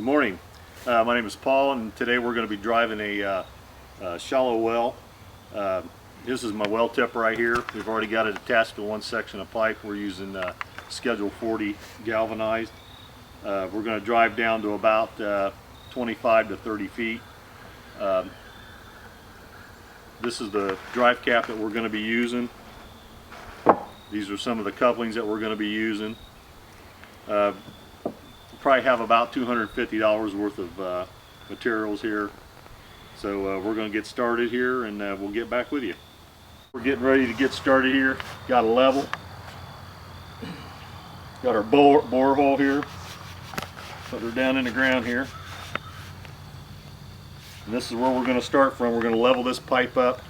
Good morning. My name is Paul, and today we're going to be driving a shallow well. This is my well tip right here. We've already got it attached to one section of pipe. We're using Schedule 40 galvanized. We're going to drive down to about 25 to 30 feet. This is the drive cap that we're going to be using. These are some of the couplings that we're going to be using. Probably have about $250 worth of materials here. So we're going to get started here, and we'll get back with you. We're getting ready to get started here. Got a level. Got our borehole here. Put her down in the ground here. And this is where we're going to start from. We're going to level this pipe up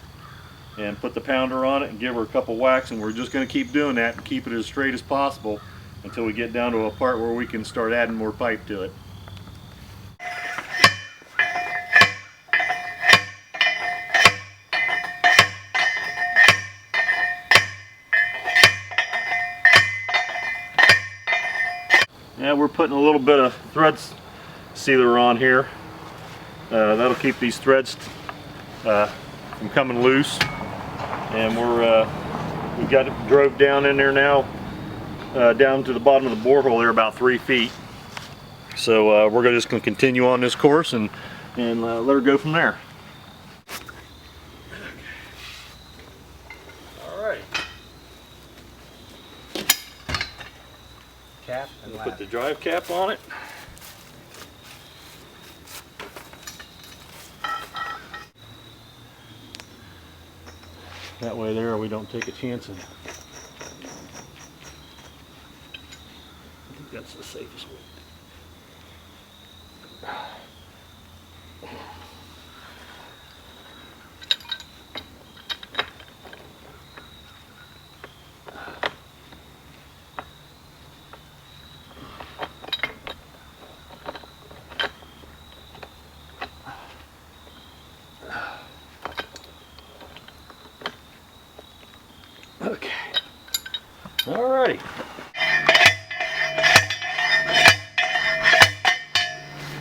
and put the pounder on it and give her a couple whacks, and we're just going to keep doing that and keep it as straight as possible until we get down to a part where we can start adding more pipe to it. Yeah, we're putting a little bit of thread sealer on here. That'll keep these threads from coming loose. And we've got it drove down in there now, down to the bottom of the borehole there, about 3 feet. So we're just going to continue on this course and let her go from there. All right. Cap and Put the drive cap on it. That way there we don't take a chance and I think that's the safest way. Okay. Alrighty.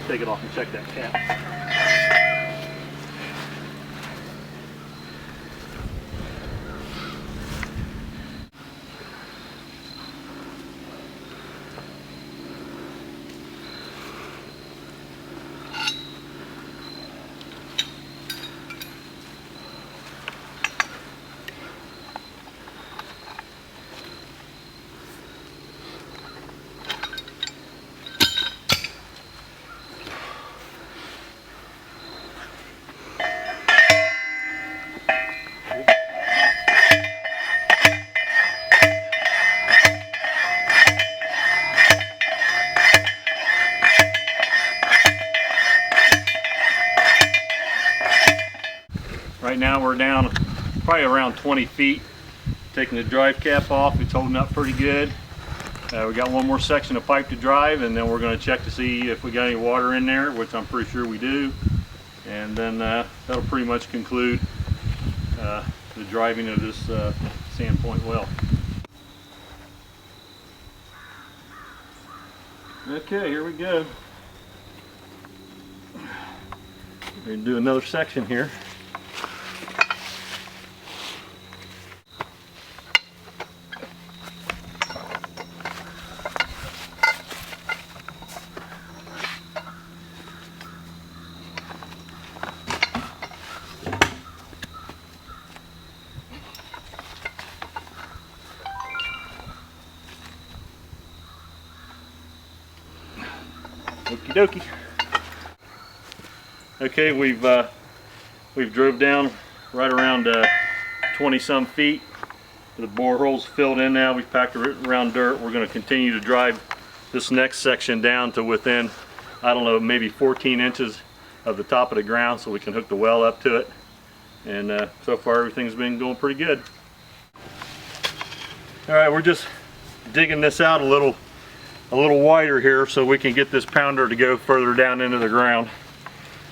Take it off and check that cap. Right now we're down probably around 20 feet. Taking the drive cap off, it's holding up pretty good. We got one more section of pipe to drive, and then we're going to check to see if we got any water in there, which I'm pretty sure we do. And then that'll pretty much conclude the driving of this Sandpoint well. Okay, here we go. We're going to do another section here. Okie dokie. Okay, we've drove down right around 20 some feet. The borehole's filled in now. We've packed it around dirt. We're going to continue to drive this next section down to within, I don't know, maybe 14 inches of the top of the ground, so we can hook the well up to it. And so far everything's been going pretty good. All right, we're just digging this out a little wider here so we can get this pounder to go further down into the ground.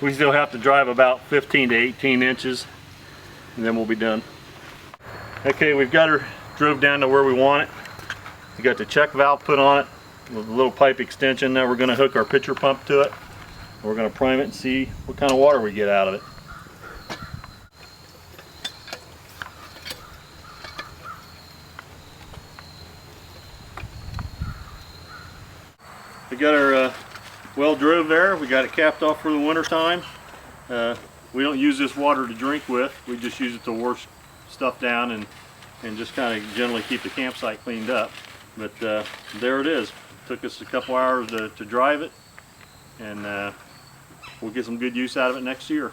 We still have to drive about 15 to 18 inches and then we'll be done. Okay, we've got her drove down to where we want it. We got the check valve put on it with a little pipe extension. Now we're going to hook our pitcher pump to it. We're going to prime it and see what kind of water we get out of it. We got our well drove there. We got it capped off for the winter time. We don't use this water to drink with. We just use it to wash stuff down and just kind of generally keep the campsite cleaned up. But there it is. Took us a couple hours to drive it, and we'll get some good use out of it next year.